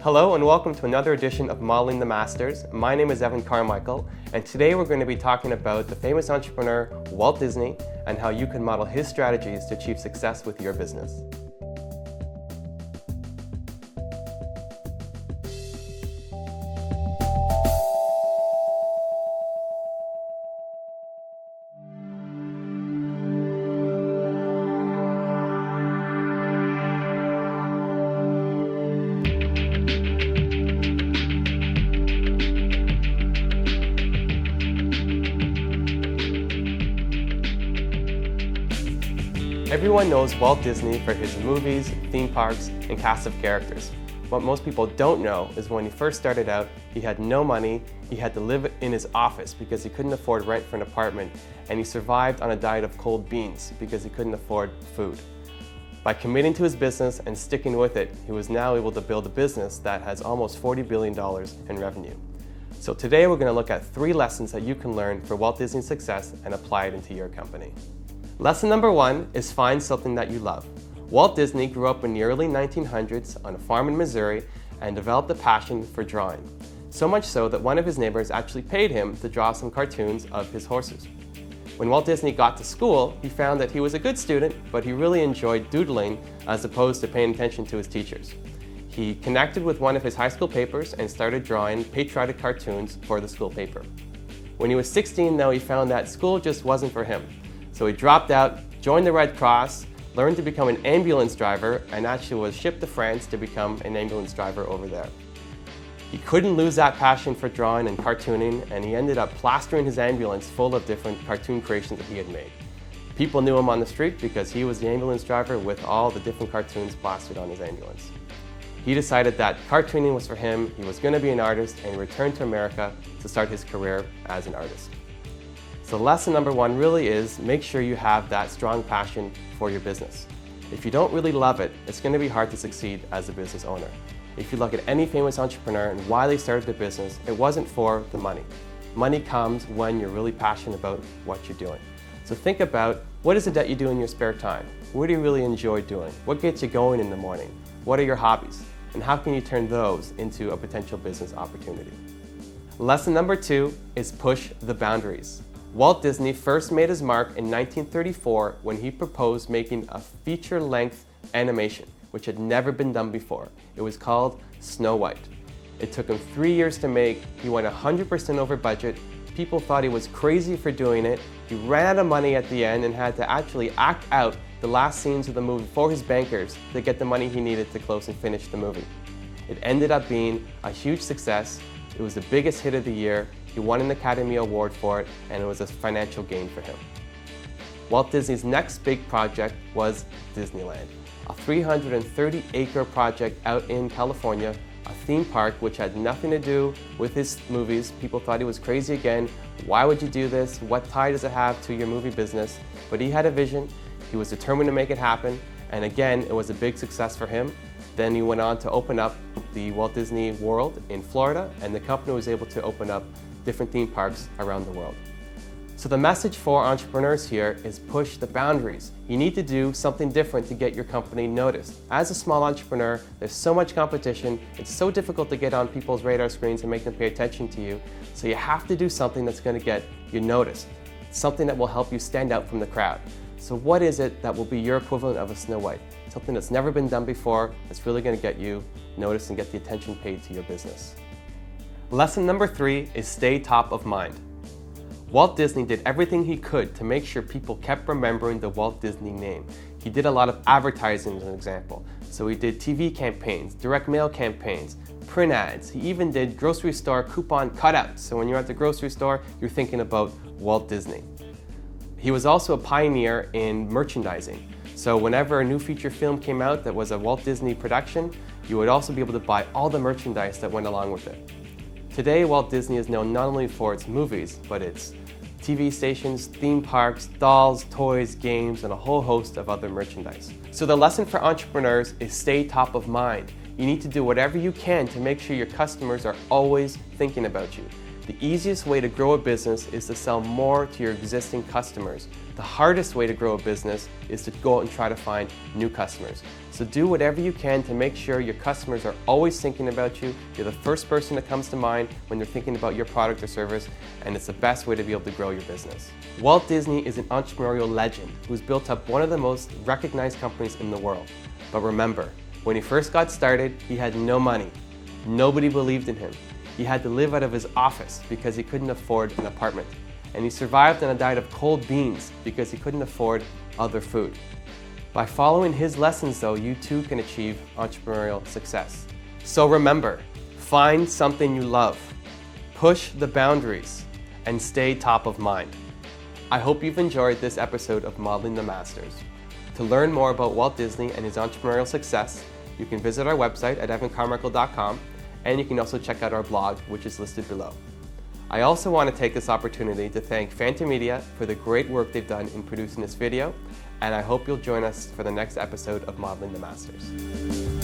Hello and welcome to another edition of Modeling the Masters. My name is Carmichael, and today we're going to be talking about the famous entrepreneur Walt Disney and how you can model his strategies to achieve success with your business. Everyone knows Walt Disney for his movies, theme parks, and cast of characters. What most people don't know is when he first started out, he had no money, he had to live in his office because he couldn't afford rent for an apartment, and he survived on a diet of cold beans because he couldn't afford food. By committing to his business and sticking with it, he was now able to build a business that has almost $40 billion in revenue. So today we're going to look at 3 lessons that you can learn for Walt Disney's success and apply it into your company. Lesson number 1 is find something that you love. Walt Disney grew up in the early 1900s on a farm in Missouri and developed a passion for drawing. So much so that one of his neighbors actually paid him to draw some cartoons of his horses. When Walt Disney got to school, he found that he was a good student, but he really enjoyed doodling as opposed to paying attention to his teachers. He connected with one of his high school papers and started drawing patriotic cartoons for the school paper. When he was 16, though, he found that school just wasn't for him. So he dropped out, joined the Red Cross, learned to become an ambulance driver, and actually was shipped to France to become an ambulance driver over there. He couldn't lose that passion for drawing and cartooning, and he ended up plastering his ambulance full of different cartoon creations that he had made. People knew him on the street because he was the ambulance driver with all the different cartoons plastered on his ambulance. He decided that cartooning was for him, he was going to be an artist, and he returned to America to start his career as an artist. So lesson number 1 really is make sure you have that strong passion for your business. If you don't really love it, it's going to be hard to succeed as a business owner. If you look at any famous entrepreneur and why they started their business, it wasn't for the money. Money comes when you're really passionate about what you're doing. So think about what is it that you do in your spare time? What do you really enjoy doing? What gets you going in the morning? What are your hobbies? And how can you turn those into a potential business opportunity? Lesson number 2 is push the boundaries. Walt Disney first made his mark in 1934 when he proposed making a feature-length animation, which had never been done before. It was called Snow White. It took him 3 years to make. He went 100% over budget. People thought he was crazy for doing it. He ran out of money at the end and had to actually act out the last scenes of the movie for his bankers to get the money he needed to close and finish the movie. It ended up being a huge success. It was the biggest hit of the year. He won an Academy Award for it, and it was a financial gain for him. Walt Disney's next big project was Disneyland, a 330-acre project out in California, a theme park which had nothing to do with his movies. People thought he was crazy again. Why would you do this? What tie does it have to your movie business? But he had a vision. He was determined to make it happen, and again, it was a big success for him. Then he went on to open up the Walt Disney World in Florida, and the company was able to open up different theme parks around the world. So the message for entrepreneurs here is push the boundaries. You need to do something different to get your company noticed. As a small entrepreneur, there's so much competition. It's so difficult to get on people's radar screens and make them pay attention to you. So you have to do something that's going to get you noticed, something that will help you stand out from the crowd. So what is it that will be your equivalent of a Snow White? Something that's never been done before, that's really going to get you noticed and get the attention paid to your business. Lesson number 3 is stay top of mind. Walt Disney did everything he could to make sure people kept remembering the Walt Disney name. He did a lot of advertising as an example. So he did TV campaigns, direct mail campaigns, print ads. He even did grocery store coupon cutouts. So when you're at the grocery store, you're thinking about Walt Disney. He was also a pioneer in merchandising. So whenever a new feature film came out that was a Walt Disney production, you would also be able to buy all the merchandise that went along with it. Today, Walt Disney is known not only for its movies, but its TV stations, theme parks, dolls, toys, games, and a whole host of other merchandise. So the lesson for entrepreneurs is stay top of mind. You need to do whatever you can to make sure your customers are always thinking about you. The easiest way to grow a business is to sell more to your existing customers. The hardest way to grow a business is to go out and try to find new customers. So do whatever you can to make sure your customers are always thinking about you. You're the first person that comes to mind when they're thinking about your product or service, and it's the best way to be able to grow your business. Walt Disney is an entrepreneurial legend who's built up one of the most recognized companies in the world. But remember, when he first got started, he had no money. Nobody believed in him. He had to live out of his office because he couldn't afford an apartment. And he survived on a diet of cold beans because he couldn't afford other food. By following his lessons though, you too can achieve entrepreneurial success. So remember, find something you love, push the boundaries, and stay top of mind. I hope you've enjoyed this episode of Modeling the Masters. To learn more about Walt Disney and his entrepreneurial success, you can visit our website at evancarmichael.com, and you can also check out our blog, which is listed below. I also want to take this opportunity to thank Phanta Media for the great work they've done in producing this video, and I hope you'll join us for the next episode of Modeling the Masters.